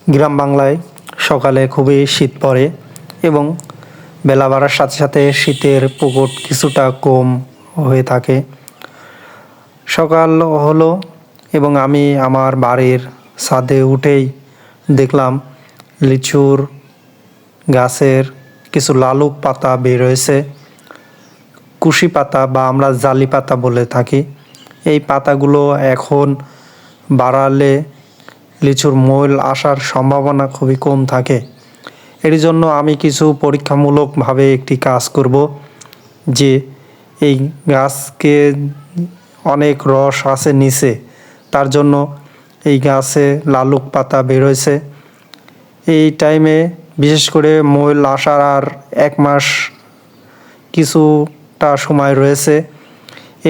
গ্রাম বাংলায় সকালে খুবই শীত পড়ে এবং বেলা বাড়ার সাথে সাথে শীতের প্রকোপ কিছুটা কম হয়ে থাকে। সকাল হলো এবং আমি আমার বাড়ির ছাদে উঠেই দেখলাম লিচুর গাছের কিছু লালুক পাতা বের হয়েছে। কুশি পাতা বা আমরা জালি পাতা বলে থাকি। এই পাতাগুলো এখন বাড়ালে লিচুর মূল আসার সম্ভাবনা খুবই কম থাকে। এর জন্য আমি কিছু পরীক্ষামূলকভাবে একটি কাজ করব, যে এই গাছকে অনেক রস আছে নিচে, তার জন্য এই গাছে লালুক পাতা বেরোয়ছে। এই টাইমে বিশেষ করে মূল আসার আর 1 মাস কিছুটা সময় রয়েছে।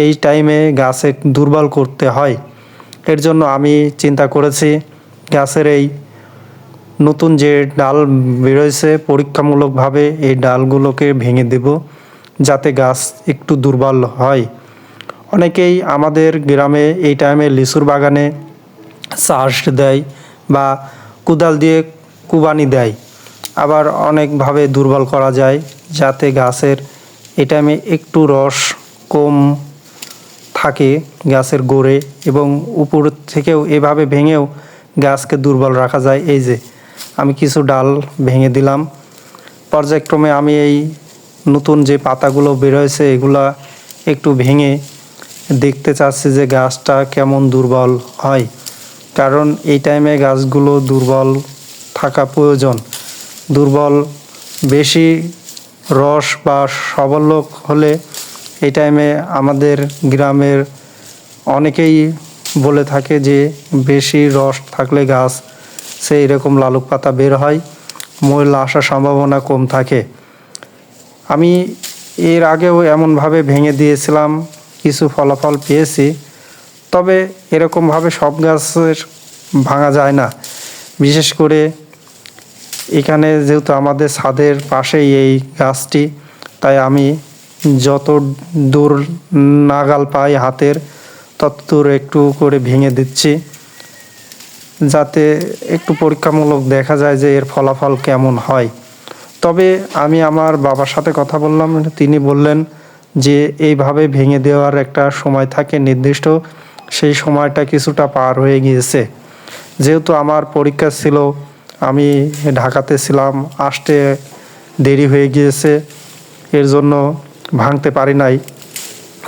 এই টাইমে গাছে দুর্বল করতে হয়। এর জন্য আমি চিন্তা করেছি গাছের এই নতুন যে ডাল বেরোয়ছে পরীক্ষামূলকভাবে এই ডালগুলোকে ভেঙে দেব, যাতে গাছ একটু দুর্বল হয়। অনেকেই আমাদের গ্রামে এই টাইমে লিচুর বাগানে চাষ দেয় বা কোদাল দিয়ে কুবানি দেয়। আবার অনেকভাবে দুর্বল করা যায়, যাতে গাছের এই টাইমে একটু রস কম থাকে গাছের গোড়ে, এবং উপর থেকেও এভাবে ভেঙেও গাছকে দুর্বল রাখা যায়। এই যে আমি কিছু ডাল ভেঙে দিলাম। পর্যায়ক্রমে আমি এই নতুন যে পাতাগুলো বেরোয়ছে এগুলা একটু ভেঙে দেখতে চাচ্ছি যে গাছটা কেমন দুর্বল হয়, কারণ এই টাইমে গাছগুলো দুর্বল থাকা প্রয়োজন। দুর্বল বেশি রস বা সবল হলে এই টাইমে আমাদের গ্রামের অনেকেই বলে থাকে যে বেশি রস থাকলে গাছ সেই রকম লালুক পাতা বের হয়, মূল আসার সম্ভাবনা কম থাকে। আমি এর আগেও এমনভাবে ভেঙে দিয়েছিলাম, কিছু ফলাফল পেয়েছি। তবে এরকমভাবে সব গাছের ভাঙা যায় না। বিশেষ করে এখানে যেহেতু আমাদের ছাদের পাশেই এই গাছটি, তাই আমি যত দূর নাগাল পাই হাতের তত দূর একটু করে ভেঙে দিচ্ছি, যাতে একটু পরীক্ষামূলক দেখা যায় যে এর ফলাফল কেমন হয়। তবে আমি আমার বাবার সাথে কথা বললাম, তিনি বললেন যে এইভাবে ভেঙে দেওয়ার একটা সময় থাকে নির্দিষ্ট, সেই সময়টা কিছুটা পার হয়ে গিয়েছে। যেহেতু আমার পরীক্ষা ছিল, আমি ঢাকাতে ছিলাম, আসতে দেরি হয়ে গিয়েছে, এর জন্য ভাঙতে পারি নাই।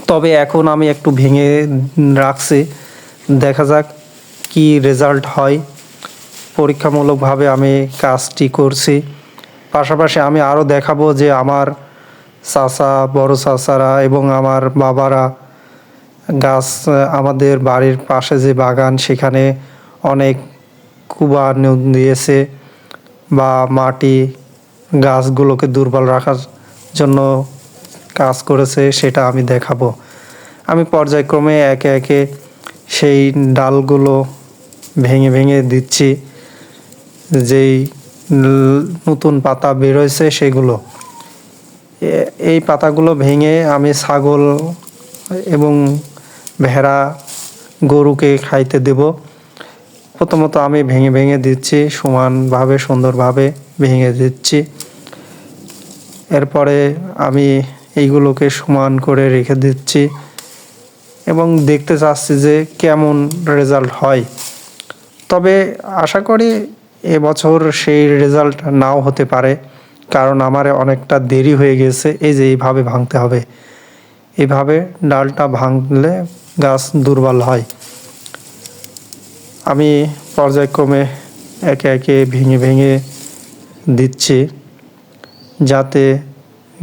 তবে এখন আমি একটু ভেঙে রাখছি, দেখা যাক কি রেজাল্ট হয়। পরীক্ষামূলকভাবে আমি কাজটি করছি। পাশাপাশি আমি আরও দেখাবো যে আমার চাচা, বড় চাচারা এবং আমার বাবারা গাছ, আমাদের বাড়ির পাশে যে বাগান সেখানে অনেক কুবা দিয়েছে বা মাটি গাছগুলোকে দুর্বল রাখার জন্য কাজ করেছে, সেটা আমি দেখাবো। আমি পর্যায়ক্রমে একে একে সেই ডালগুলো ভেঙে ভেঙে দিচ্ছি, যেই নতুন পাতা বেরোয়ছে সেগুলো। এই পাতাগুলো ভেঙে আমি ছাগল এবং ভেড়া, গরুকে খাইতে দেব। প্রথমত আমি ভেঙে ভেঙে দিচ্ছি, সমানভাবে সুন্দরভাবে ভেঙে দিচ্ছি। এরপরে আমি এইগুলোকে সমান করে রেখে দিচ্ছি এবং দেখতে চাচ্ছি যে কেমন রেজাল্ট হয়। তবে আশা করি এবছর সেই রেজাল্ট নাও হতে পারে, কারণ আমার অনেকটা দেরি হয়ে গেছে। এই যে এইভাবে ভাঙতে হবে, এইভাবে ডালটা ভাঙলে গাছ দুর্বল হয়। আমি পর্যায়ক্রমে একে একে ভেঙে ভেঙে দিচ্ছি, যাতে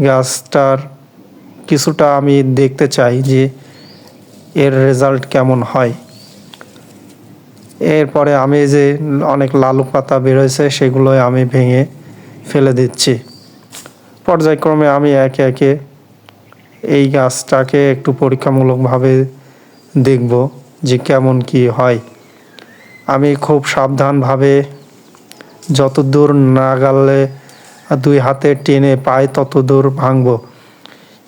গাছটার কিছুটা আমি দেখতে চাই যে এর রেজাল্ট কেমন হয়। এরপরে আমি যে অনেক লালুক পাতা বেরোয়ছে সেগুলোই আমি ভেঙে ফেলে দিচ্ছি। পর্যায়ক্রমে আমি একে একে এই গাছটাকে একটু পরীক্ষামূলকভাবে দেখব যে কেমন কি হয়। আমি খুব সাবধানভাবে যতদূর নাগালে 2 হাতে টেনে পাই ততদূর ভাঙব।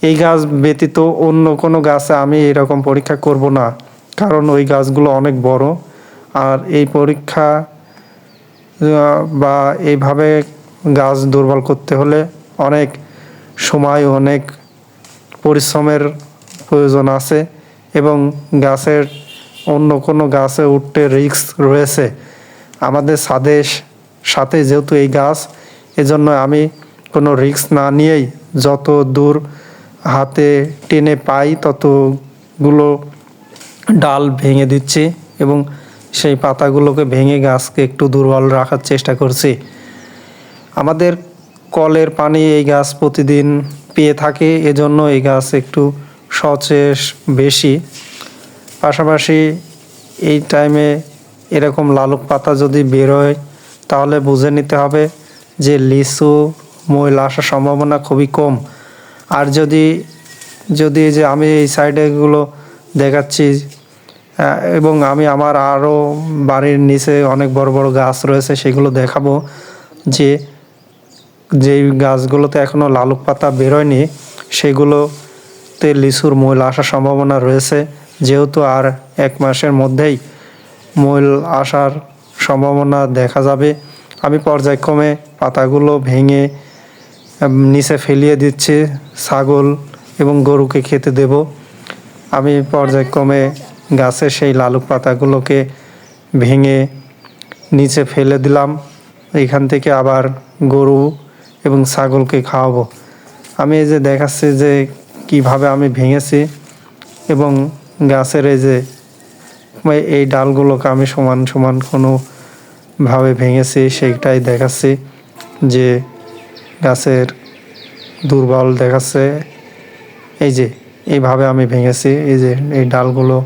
এই গাছ ব্যতীত অন্য কোনো গাছে আমি এরকম পরীক্ষা করব না, কারণ ওই গাছগুলো অনেক বড়। আর এই পরীক্ষা বা এইভাবে গাছ দুর্বল করতে হলে অনেক সময় অনেক পরিশ্রমের প্রয়োজন আছে এবং গাছের অন্য কোনো গাছে উঠতে রিস্ক রয়েছে। আমাদের ছাদের সাথে যেহেতু এই গাছ, এজন্য আমি কোনো রিস্ক না নিয়েই যত দূর হাতে টেনে পাই ততগুলো ডাল ভেঙে দিচ্ছি এবং সেই পাতাগুলোকে ভেঙে গাছকে একটু দুর্বল রাখার চেষ্টা করছি। আমাদের কলের পানি এই গাছ প্রতিদিন পেয়ে থাকে, এজন্য এই গাছ একটু সচেষ বেশি। পাশাপাশি এই টাইমে এরকম লালুক পাতা যদি বেরোয় তাহলে বুঝে নিতে হবে যে লিচু ময়লা আসার সম্ভাবনা খুবই কম। আর যদি যদি যে আমি এই সাইডেগুলো দেখাচ্ছি এবং আমি আমার আরও বাড়ির নিচে অনেক বড় বড় গাছ রয়েছে সেগুলো দেখাবো, যে যেই গাছগুলোতে এখনও লালুক পাতা বেরোয়নি সেগুলোতে লিচুর ময়লা আসার সম্ভাবনা রয়েছে। যেহেতু আর 1 মাসের মধ্যেই ময়ল আসার সম্ভাবনা দেখা যাবে, আমি পর্যায়ক্রমে পাতাগুলো ভেঙে নিচে ফেলিয়ে দিচ্ছি, ছাগল এবং গরুকে খেতে দেব। আমি পর্যায়ক্রমে গাছের সেই লালুক পাতাগুলোকে ভেঙে নিচে ফেলে দিলাম, এখান থেকে আবার গরু এবং ছাগলকে খাওয়াবো। আমি এই যে দেখাচ্ছি যে কিভাবে আমি ভেঙেছি এবং গাছের এই যে এই ডালগুলোকে আমি সমান সমান কোনোভাবে ভেঙেছি সেইটাই দেখাচ্ছি, যে গাছের দুর্বল দেখাচ্ছে। এই যে এইভাবে আমি ভেঙেছি, এই যে এই ডালগুলো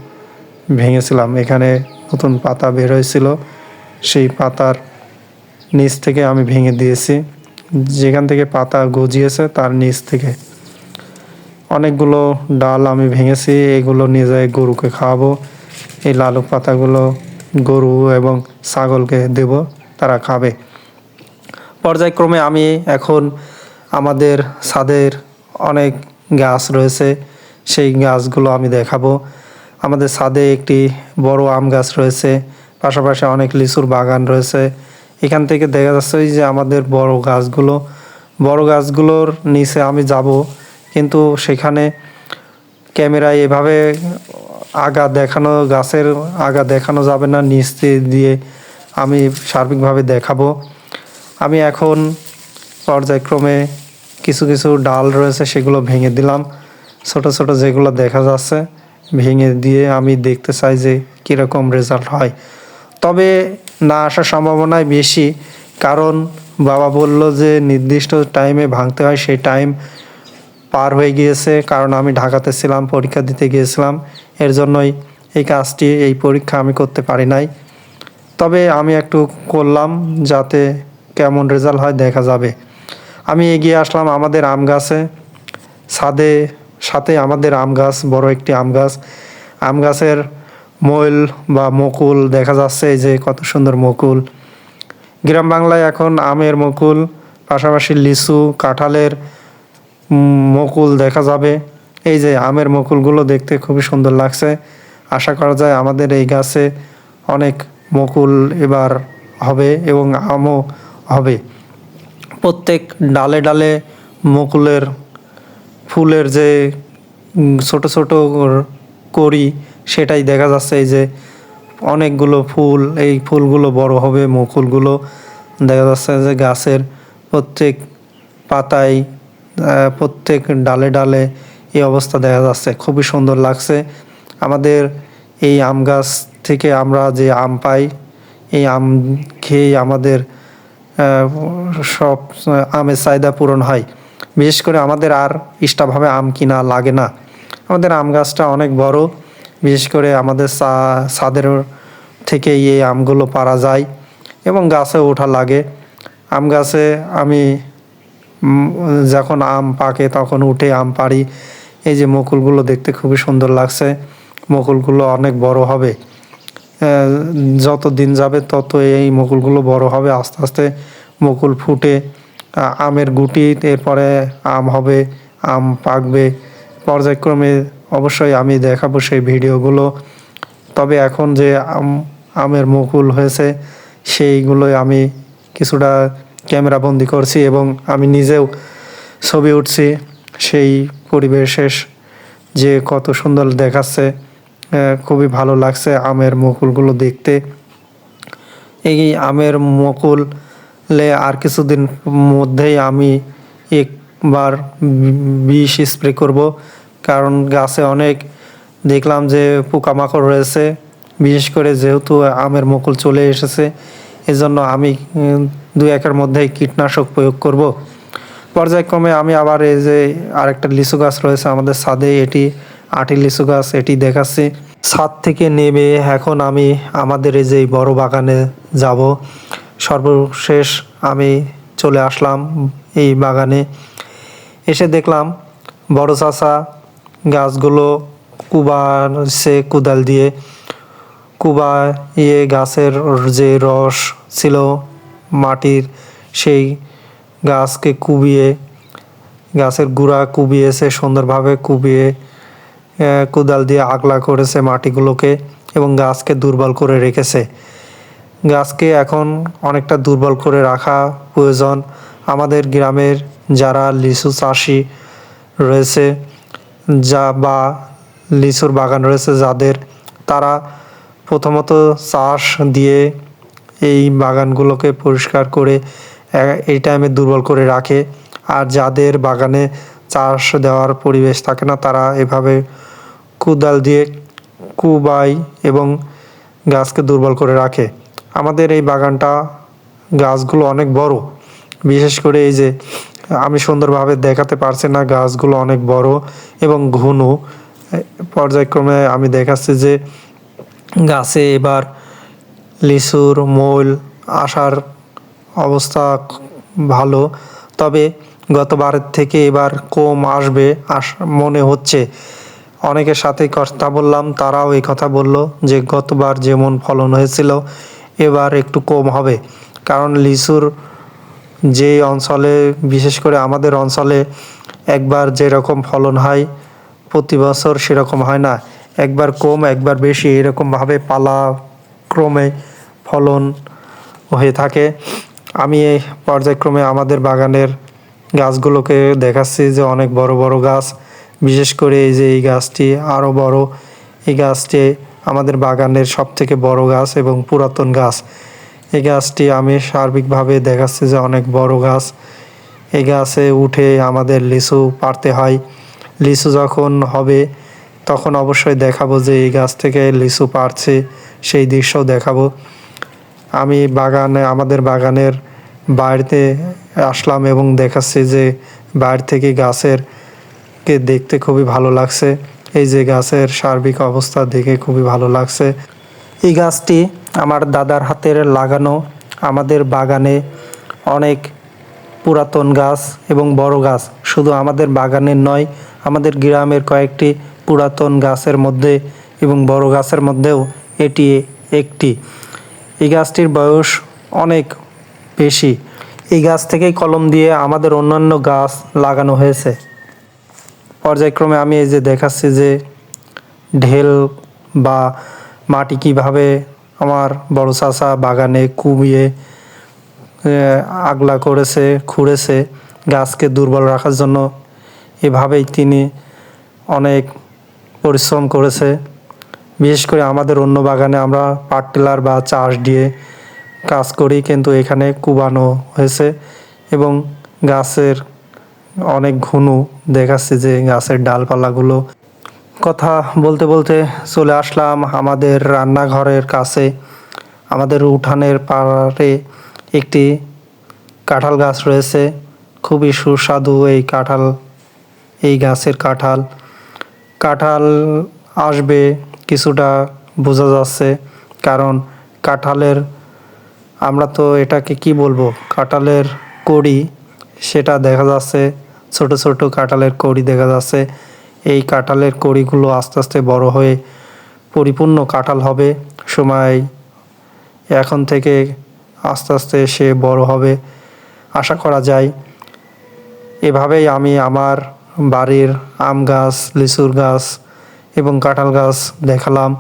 ভেঙেছিলাম, এখানে নতুন পাতা বের হয়েছিল, সেই পাতার নিচ থেকে আমি ভেঙে দিয়েছি, যেখান থেকে পাতা গজিয়েছে তার নিচ থেকে অনেকগুলো ডাল আমি ভেঙেছি। এগুলো নিয়ে যাই গরুকে খাওয়াবো। এই লালুক পাতাগুলো গরু এবং ছাগলকে দেব, তারা খাবে। পর্যায়ক্রমে আমি এখন আমাদের ছাদের অনেক গাছ রয়েছে, সেই গাছগুলো আমি দেখাবো। আমাদের ছাদে একটি বড় আম গাছ রয়েছে, পাশাপাশি অনেক লিচুর বাগান রয়েছে। এখান থেকে দেখা যাচ্ছে যে আমাদের বড় গাছগুলোর নিচে আমি যাব, কিন্তু সেখানে ক্যামেরায় এভাবে গাছের আগা দেখানো যাবে না, নিচ দিয়ে আমি সার্বিকভাবে দেখাবো। আমি এখন পর্যায়ক্রমে কিছু কিছু ডাল রয়েছে সেগুলো ভেঙে দিলাম, ছোট ছোট যেগুলো দেখা যাচ্ছে ভেঙে দিয়ে আমি দেখতে চাই যে কীরকম রেজাল্ট হয়। তবে না আসার সম্ভাবনাই বেশি, কারণ বাবা বলল যে নির্দিষ্ট টাইমে ভাঙতে হয়, সেই টাইম পার হয়ে গিয়েছে, কারণ আমি ঢাকাতে ছিলাম, পরীক্ষা দিতে গিয়েছিলাম, এর জন্যই এই পরীক্ষা আমি করতে পারি নাই। তবে আমি একটু করলাম, যাতে কেমন রেজাল্ট হয় দেখা যাবে। আমি এগিয়ে আসলাম আমাদের আম গাছে, সাথে আমাদের আম গাছ, বড় একটি আম গাছের ময়ল বা মুকুল দেখা যাচ্ছে, এই যে কত সুন্দর মুকুল। গ্রাম বাংলায় এখন আমের মুকুল, পাশাপাশি লিচু কাঁঠালের মুকুল দেখা যাবে। এই যে আমের মুকুলগুলো দেখতে খুবই সুন্দর লাগছে। আশা করা যায় আমাদের এই গাছে অনেক মুকুল এবার হবে এবং আমও হবে। প্রত্যেক ডালে ডালে মুকুলের ফুলের যে ছোট ছোট কড়ি সেটাই দেখা যাচ্ছে, এই যে অনেকগুলো ফুল, এই ফুলগুলো বড় হবে, মুকুলগুলো দেখা যাচ্ছে যে গাছের প্রত্যেক পাতায় প্রত্যেক ডালে ডালে এই অবস্থা দেখা যাচ্ছে, খুবই সুন্দর লাগছে। আমাদের এই আম গাছ থেকে আমরা যে আম পাই, এই আম খেয়েই আমাদের সব আমের চাহিদা পূরণ হয়। বিশেষ করে আমাদের আর এক্সট্রাভাবে আম কিনা লাগে না, আমাদের আম গাছটা অনেক বড়। বিশেষ করে আমাদের ছাদের থেকে এই আমগুলো পাড়া যায় এবং গাছে ওঠা লাগে। আম গাছে আমি যখন আম পাকে তখন উঠে আম পাড়ি। এই যে মুকুলগুলো দেখতে খুবই সুন্দর লাগছে, মুকুলগুলো অনেক বড় হবে, যত দিন যাবে তত এই মুকুলগুলো বড় হবে, আস্তে আস্তে মুকুল ফুটে আমের গুটি, এরপরে আম হবে, আম পাকবে। পর্যায়ক্রমে অবশ্যই আমি দেখাবো সেই ভিডিওগুলো। তবে এখন যে আমের মুকুল হয়েছে সেইগুলোই আমি কিছুটা ক্যামেরা বন্দি করছি এবং আমি নিজেও ছবি উঠছি সেই পরিবেশের যে কত সুন্দর দেখাচ্ছে। খুবই ভালো লাগছে আমের মুকুলগুলো দেখতে। এই আমের মুকুলে আর কিছুদিন মধ্যেই আমি একবার বিষ স্প্রে করব, কারণ গাছে অনেক দেখলাম যে পোকামাকড় রয়েছে, বিশেষ করে যেহেতু আমের মুকুল চলে এসেছে, এজন্য আমি 2-1-এর মধ্যেই কীটনাশক প্রয়োগ করব। পর্যায়ক্রমে আমি আবার এই যে আরেকটা লিচু গাছ রয়েছে আমাদের ছাদে, এটি আটি লিচু গাছ, এটি দেখাচ্ছি। ছাদ থেকে নেমে এখন আমি আমাদের এই যে বড় বাগানে যাব। সর্বশেষ আমি চলে আসলাম এই বাগানে। এসে দেখলাম বড় চাচা গাছগুলো কুবাচ্ছে কোদাল দিয়ে। কুবাইয়ে গাছের যে রস ছিল মাটির, সেই গাছকে কুবিয়ে, গাছের গুঁড়া কুবিয়েছে সুন্দরভাবে, কুবিয়ে কোদাল দিয়ে আগলা করেছে মাটিগুলোকে এবং গাছকে দুর্বল করে রেখেছে। গাছকে এখন অনেকটা দুর্বল করে রাখা প্রয়োজন। আমাদের গ্রামের যারা লিচু চাষি রয়েছে বা লিচুর বাগান রয়েছে যাদের, তারা প্রথমত চাষ দিয়ে এই বাগানগুলোকে পরিষ্কার করে এই টাইমে দুর্বল করে রাখে। আর যাদের বাগানে চাষ দেওয়ার পরিবেশ থাকে না, তারা এভাবে কোদাল দিয়ে কুবায় এবং গাছকে দুর্বল করে রাখে। আমাদের এই বাগানটা গাছগুলো অনেক বড়, বিশেষ করে এই যে আমি সুন্দরভাবে দেখাতে পারছি না, গাছগুলো অনেক বড় এবং ঘন। পর্যায়ক্রমে আমি দেখাচ্ছি যে গাছে এবার লিচুর মূল আসার অবস্থা ভালো, তবে গতবারের থেকে এবার কম আসবে মনে হচ্ছে। অনেকের সাথে কথা বললাম, তারাও এই কথা বলল যে গতবার যেমন ফলন হয়েছিল এবার একটু কম হবে। কারণ লিচুর যে অঞ্চলে, বিশেষ করে আমাদের অঞ্চলে একবার যেরকম ফলন হয় প্রতি বছর সেরকম হয় না, একবার কম একবার বেশি এরকমভাবে পালাক্রমে ফলন হয়ে থাকে। আমি এই পর্যায়ক্রমে আমাদের বাগানের গাছগুলোকে দেখাচ্ছি যে অনেক বড় বড় গাছ, বিশেষ করে এই যে এই গাছটি আরও বড়। এই গাছটি আমাদের বাগানের সবথেকে বড় গাছ এবং পুরাতন গাছ। এই গাছটি আমি সার্বিকভাবে দেখাচ্ছি যে অনেক বড় গাছ। এই গাছে উঠে আমাদের লিচু পাড়তে হয়। লিচু যখন হবে তখন অবশ্যই দেখাবো যে এই গাছ থেকে লিচু পাড়ছে, সেই দৃশ্যও দেখাবো। আমি আমাদের বাগানের বাইরেতে আসলাম এবং দেখাচ্ছি যে বাইরে থেকে কে দেখতে খুবই ভালো লাগছে। এই যে গাছের সার্বিক অবস্থা দেখে খুবই ভালো লাগছে। এই গাছটি আমার দাদার হাতের লাগানো। আমাদের বাগানে অনেক পুরাতন গাছ এবং বড় গাছ, শুধু আমাদের বাগানের নয়, আমাদের গ্রামের কয়েকটি পুরাতন গাছের মধ্যে এবং বড় গাছের মধ্যেও এটি একটি। এই গাছটির বয়স অনেক বেশি। এই গাছ থেকেই কলম দিয়ে আমাদের অন্যান্য গাছ লাগানো হয়েছে। পর্যায়ক্রমে আমি এই যে দেখাচ্ছি যে ঢেল বা মাটি কিভাবে আমার বড় চাচা বাগানে কুবিয়ে আগলা করেছে, খুঁড়েছে গাছকে দুর্বল রাখার জন্য। এভাবেই তিনি অনেক পরিশ্রম করেছে। বিশেষ করে আমাদের অন্য বাগানে আমরা পাট টিলার বা চাষ দিয়ে কাজ করি, কিন্তু এখানে কুবানো হয়েছে এবং গাছের অনেক ঘন দেখাচ্ছি যে গাছের ডালপালাগুলো। কথা বলতে বলতে চলে আসলাম আমাদের রান্নাঘরের কাছে। আমাদের উঠানের পাড়ে একটি কাঁঠাল গাছ রয়েছে, খুবই সুস্বাদু এই গাছের কাঁঠাল আসবে কিছুটা বোঝা যাচ্ছে, কারণ কাঁঠালের, আমরা তো এটাকে কি বলবো, কাঁঠালের কড়ি, সেটা দেখা যাচ্ছে, ছোট ছোট কাঁঠালের কড়ি দেখা যাচ্ছে। এই কাঁঠালের কড়িগুলো আস্তে আস্তে বড় হয়ে পরিপূর্ণ কাঁঠাল হবে। সময় এখন থেকে আস্তে আস্তে সে বড় হবে আশা করা যায়। এভাবেই আমি আমার বাড়ির আম গাছ, লিচুর গাছ এবং কাঁঠাল গাছ দেখালাম।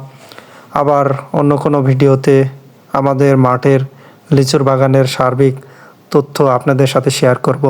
আবার অন্য কোনো ভিডিওতে আমাদের মাঠের লিচুর বাগানের সার্বিক তথ্য আপনাদের সাথে শেয়ার করব।